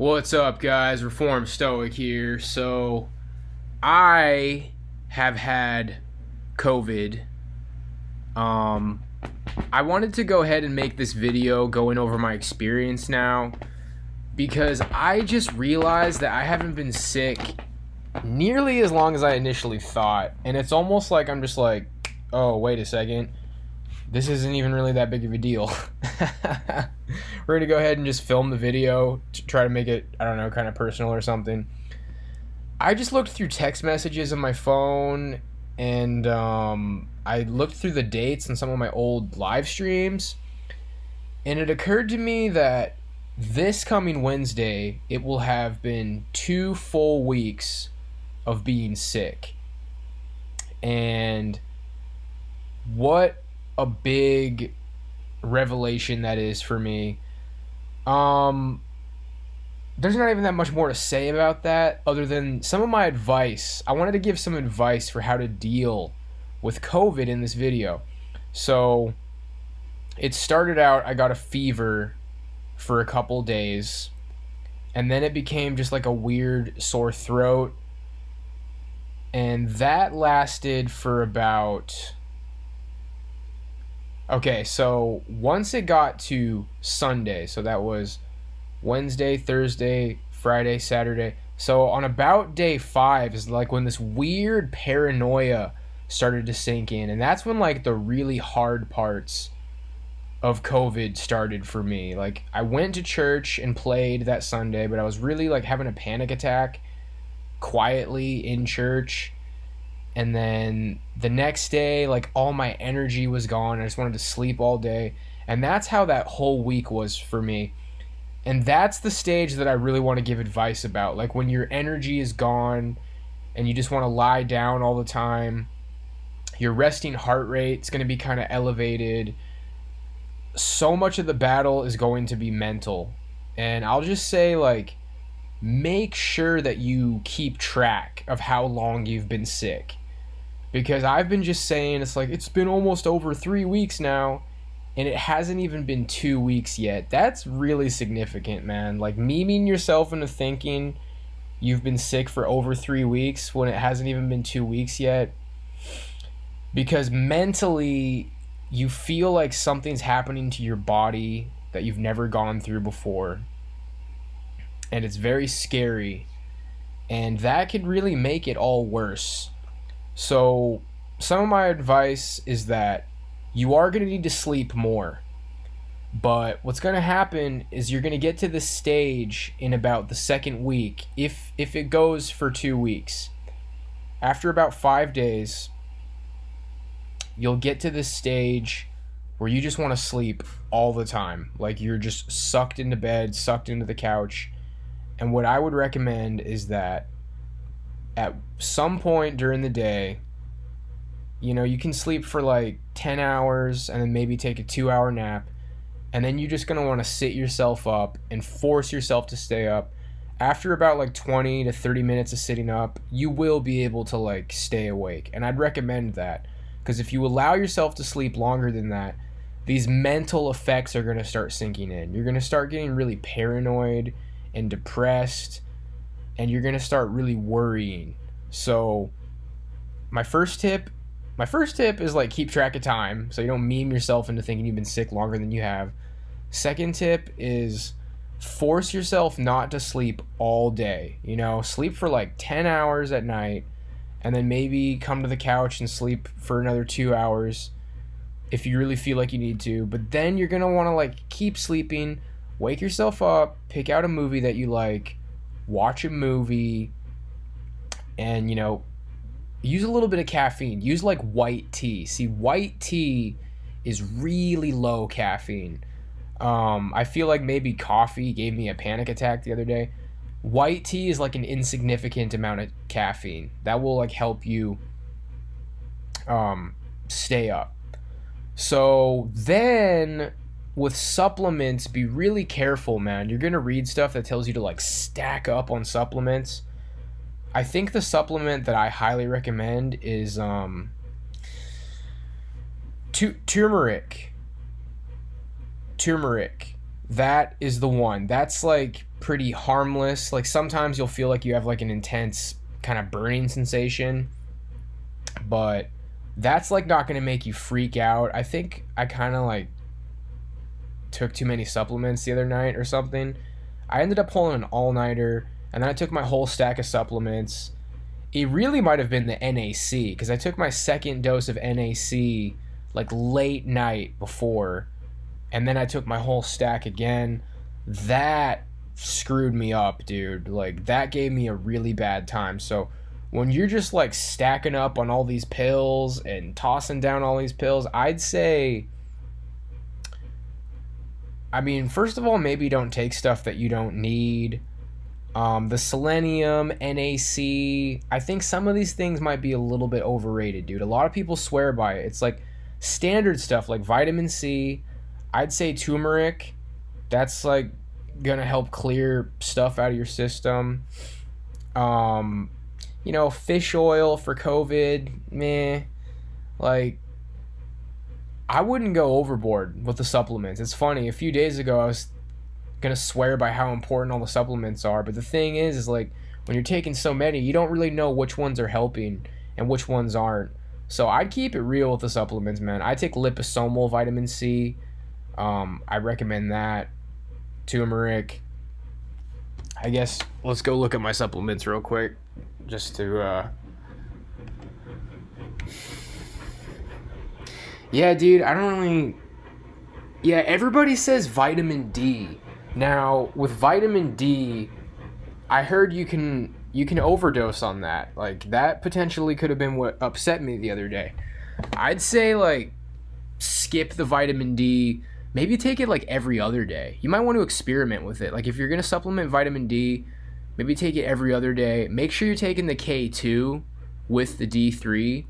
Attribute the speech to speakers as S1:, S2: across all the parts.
S1: What's up, guys? Reform Stoic here. So, I have had COVID. Um, I wanted to go ahead and make this video going over my experience now because I just realized that I haven't been sick nearly as long as I initially thought. And it's almost like I'm just like, oh, wait a second. This isn't even really that big of a deal. We're going to go ahead and just film the video to try to make it, I don't know, kind of personal or something. I just looked through text messages on my phone and I looked through the dates on some of my old live streams. And it occurred to me that this coming Wednesday, it will have been 2 full weeks of being sick. And what a big revelation that is for me. There's not even that much more to say about that other than some of my advice. I wanted to give some advice for how to deal with COVID in this video. So it started out, I got a fever for a couple days, and then it became just like a weird sore throat, and that lasted for about... Okay, so once it got to Sunday, so that was Wednesday, Thursday, Friday, Saturday. So on about day 5 is like when this weird paranoia started to sink in. And that's when like the really hard parts of COVID started for me. Like I went to church and played that Sunday, but I was really like having a panic attack quietly in church. And then the next day, like all my energy was gone. I just wanted to sleep all day. And that's how that whole week was for me. And that's the stage that I really want to give advice about. Like when your energy is gone and you just want to lie down all the time. Your resting heart rate is going to be kind of elevated. So much of the battle is going to be mental. And I'll just say, like, make sure that you keep track of how long you've been sick. Because I've been just saying, it's like, it's been almost over 3 weeks now, and it hasn't even been 2 weeks yet. That's really significant, man. Like, memeing yourself into thinking you've been sick for over 3 weeks when it hasn't even been 2 weeks yet. Because mentally, you feel like something's happening to your body that you've never gone through before. And it's very scary. And that could really make it all worse. So, some of my advice is that you are going to need to sleep more. But what's going to happen is you're going to get to this stage in about the second week, if it goes for 2 weeks. After about 5 days, you'll get to this stage where you just want to sleep all the time. Like you're just sucked into bed, sucked into the couch. And what I would recommend is that at some point during the day, you know, you can sleep for like 10 hours and then maybe take a 2-hour nap. And then you're just going to want to sit yourself up and force yourself to stay up. After about like 20 to 30 minutes of sitting up, you will be able to like stay awake. And I'd recommend that. Because if you allow yourself to sleep longer than that, these mental effects are going to start sinking in. You're going to start getting really paranoid and depressed, and you're going to start really worrying. So my first tip is like keep track of time so you don't meme yourself into thinking you've been sick longer than you have. Second tip is force yourself not to sleep all day. You know, sleep for like 10 hours at night and then maybe come to the couch and sleep for another 2 hours if you really feel like you need to. But then you're going to want to like keep sleeping. Wake yourself up, pick out a movie that you like, watch a movie, and, you know, use a little bit of caffeine. Use like white tea. See, white tea is really low caffeine. I feel like maybe coffee gave me a panic attack the other day. White tea is like an insignificant amount of caffeine. That will like help you stay up. So then with supplements, be really careful, man. You're going to read stuff that tells you to like stack up on supplements. I think the supplement that I highly recommend is turmeric. That is the one. That's like pretty harmless. Like sometimes you'll feel like you have like an intense kind of burning sensation, but that's like not going to make you freak out. I think I kind of like took too many supplements the other night or something. I ended up pulling an all-nighter, and then I took my whole stack of supplements. It really might have been the NAC, because I took my second dose of NAC like late night before, and then I took my whole stack again. That screwed me up, dude. Like, that gave me a really bad time. So when you're just like stacking up on all these pills and tossing down all these pills, I'd say, I mean, first of all, maybe don't take stuff that you don't need. The selenium, NAC, I think some of these things might be a little bit overrated, dude. A lot of people swear by it. It's like standard stuff like vitamin C. I'd say turmeric. That's like gonna help clear stuff out of your system. Fish oil for COVID, meh. Like, I wouldn't go overboard with the supplements. It's funny, a few days ago I was gonna swear by how important all the supplements are, but the thing is like when you're taking so many, you don't really know which ones are helping and which ones aren't. So I'd keep it real with the supplements, man. I take liposomal vitamin C. I recommend that. Turmeric. I guess let's go look at my supplements real quick, just to yeah, dude, I don't really. Yeah, everybody says vitamin D. Now, with vitamin D, I heard you can overdose on that. Like, that potentially could have been what upset me the other day. I'd say, like, skip the vitamin D. Maybe take it, like, every other day. You might want to experiment with it. Like, if you're going to supplement vitamin D, maybe take it every other day. Make sure you're taking the K2 with the D3.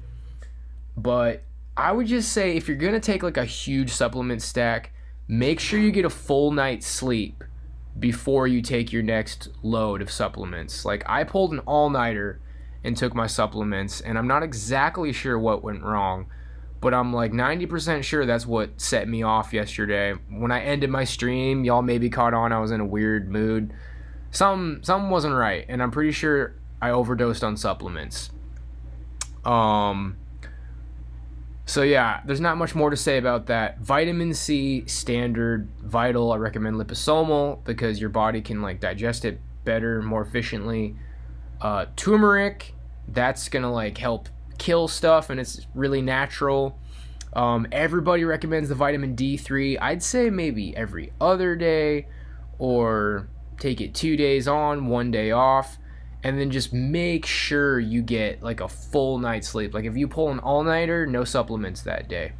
S1: But I would just say, if you're going to take, like, a huge supplement stack, make sure you get a full night's sleep before you take your next load of supplements. Like, I pulled an all-nighter and took my supplements, and I'm not exactly sure what went wrong, but I'm like 90% sure that's what set me off yesterday. When I ended my stream, y'all maybe caught on I was in a weird mood. Something wasn't right, and I'm pretty sure I overdosed on supplements. So yeah, there's not much more to say about that. Vitamin C, standard, vital. I recommend liposomal because your body can like digest it better, more efficiently. Turmeric, that's gonna like help kill stuff, and it's really natural. Everybody recommends the vitamin D3. I'd say maybe every other day, or take it 2 days on, 1 day off. And then just make sure you get like a full night's sleep. Like if you pull an all-nighter, no supplements that day.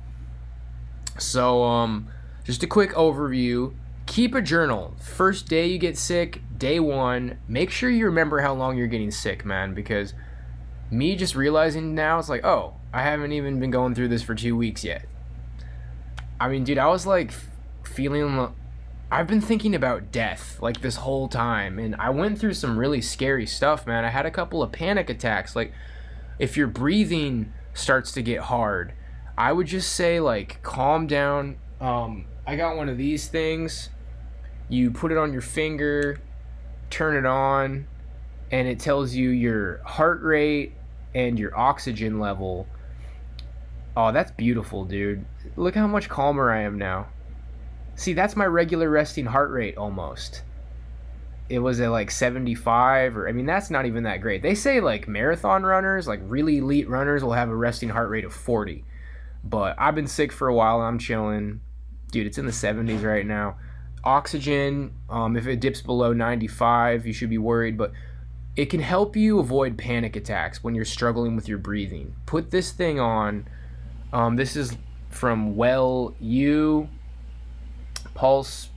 S1: So just a quick overview. Keep a journal. First day you get sick, day one. Make sure you remember how long you're getting sick, man. Because me just realizing now, it's like, oh, I haven't even been going through this for 2 weeks yet. I mean, dude, I was like feeling... I've been thinking about death like this whole time, and I went through some really scary stuff, man. I had a couple of panic attacks. Like, if your breathing starts to get hard, I would just say, like, calm down. I got one of these things. You put it on your finger, turn it on, and it tells you your heart rate and your oxygen level. Oh, that's beautiful, dude. Look how much calmer I am now. See, that's my regular resting heart rate almost. It was at like 75, or I mean, that's not even that great. They say like marathon runners, like really elite runners, will have a resting heart rate of 40. But I've been sick for a while and I'm chilling. Dude, it's in the 70s right now. Oxygen, if it dips below 95, you should be worried, but it can help you avoid panic attacks when you're struggling with your breathing. Put this thing on. This is from Pulse,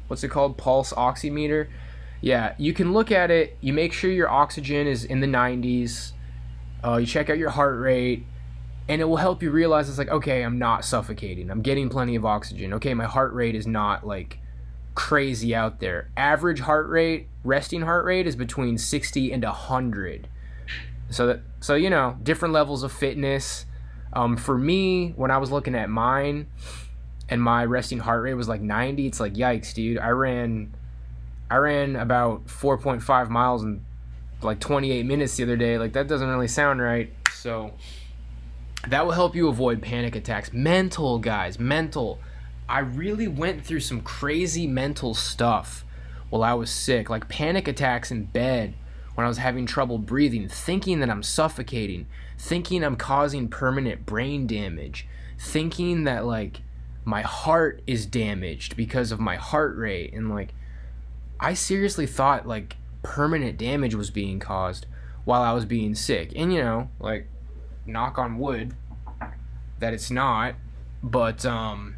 S1: what's it called? Pulse Oxymeter. Yeah, you can look at it. You make sure your oxygen is in the 90s. You check out your heart rate, and it will help you realize it's like, okay, I'm not suffocating. I'm getting plenty of oxygen. Okay, my heart rate is not like crazy out there. Average heart rate, resting heart rate, is between 60 and 100. So you know, different levels of fitness. For me, when I was looking at mine, and my resting heart rate was like 90. It's like, yikes, dude. I ran about 4.5 miles in like 28 minutes the other day. Like, that doesn't really sound right. So that will help you avoid panic attacks. Mental, guys, mental. I really went through some crazy mental stuff while I was sick, like panic attacks in bed when I was having trouble breathing, thinking that I'm suffocating, thinking I'm causing permanent brain damage, thinking that like my heart is damaged because of my heart rate. And like, I seriously thought like permanent damage was being caused while I was being sick. And you know, like, knock on wood that it's not, but I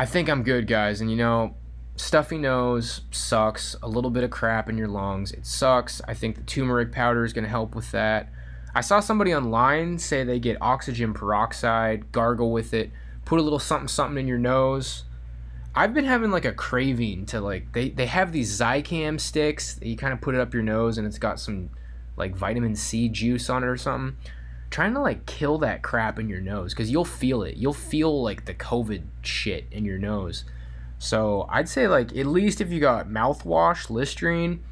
S1: think I'm good, guys. And you know, stuffy nose sucks. A little bit of crap in your lungs, it sucks. I think the turmeric powder is going to help with that. I saw somebody online say they get oxygen peroxide, gargle with it, put a little something something in your nose. I've been having like a craving to like, they have these Zicam sticks that you kind of put it up your nose and it's got some like vitamin C juice on it or something. Trying to like kill that crap in your nose, because you'll feel it. You'll feel like the COVID shit in your nose. So I'd say like, at least if you got mouthwash, Listerine,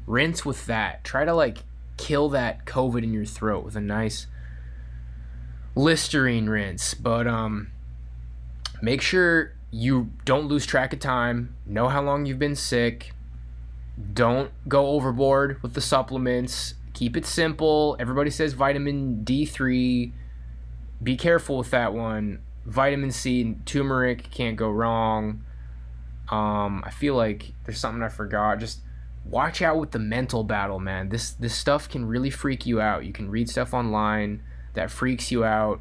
S1: rinse with that. Try to like kill that COVID in your throat with a nice Listerine rinse. But make sure you don't lose track of time. Know how long you've been sick. Don't go overboard with the supplements. Keep it simple. Everybody says vitamin D3. Be careful with that one. Vitamin C and turmeric, can't go wrong. I feel like there's something I forgot. Just watch out with the mental battle, man. This stuff can really freak you out. You can read stuff online that freaks you out.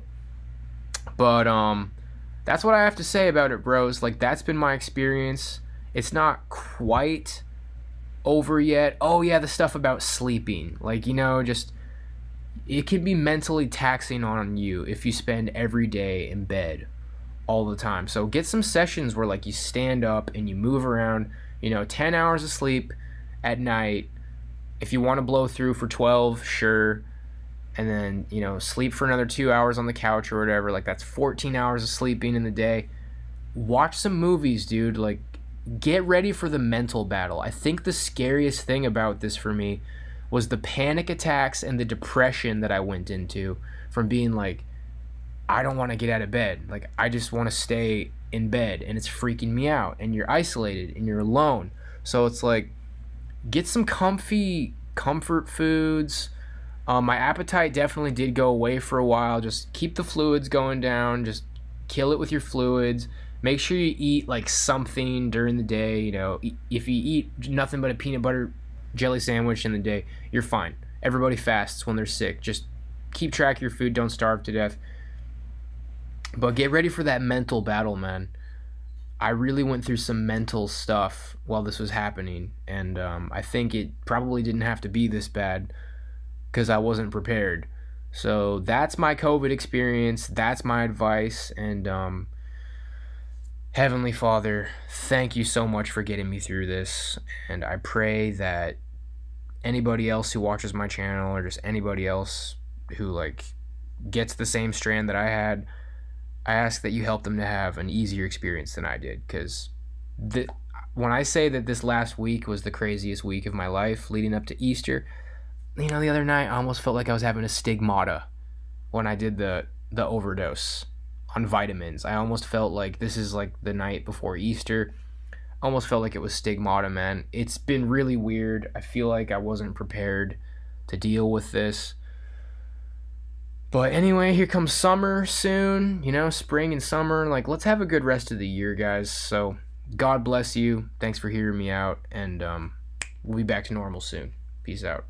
S1: But that's what I have to say about it, bros. Like, that's been my experience. It's not quite over yet. Oh yeah, the stuff about sleeping, like, you know, just, it can be mentally taxing on you if you spend every day in bed all the time. So get some sessions where like you stand up and you move around, you know, 10 hours of sleep at night. If you want to blow through for 12, sure, and then, you know, sleep for another 2 hours on the couch or whatever. Like, that's 14 hours of sleeping in the day. Watch some movies, dude. Like, get ready for the mental battle. I think the scariest thing about this for me was the panic attacks and the depression that I went into from being like, I don't want to get out of bed. Like, I just want to stay in bed, and it's freaking me out. And you're isolated and you're alone. So it's like, get some comfy comfort foods. My appetite definitely did go away for a while. Just keep the fluids going down. Just kill it with your fluids. Make sure you eat like something during the day. You know, if you eat nothing but a peanut butter jelly sandwich in the day, you're fine. Everybody fasts when they're sick. Just keep track of your food. Don't starve to death. But get ready for that mental battle, man. I really went through some mental stuff while this was happening, and I think it probably didn't have to be this bad because I wasn't prepared. So that's my COVID experience. That's my advice. And Heavenly Father, thank you so much for getting me through this. And I pray that anybody else who watches my channel, or just anybody else who like gets the same strand that I had, I ask that you help them to have an easier experience than I did. Because when I say that this last week was the craziest week of my life leading up to Easter, you know, the other night I almost felt like I was having a stigmata when I did the overdose on vitamins. I almost felt like this is like the night before Easter. Almost felt like it was stigmata, man. It's been really weird. I feel like I wasn't prepared to deal with this. But anyway, here comes summer soon, you know, spring and summer. Like, let's have a good rest of the year, guys. So, God bless you. Thanks for hearing me out, and we'll be back to normal soon. Peace out.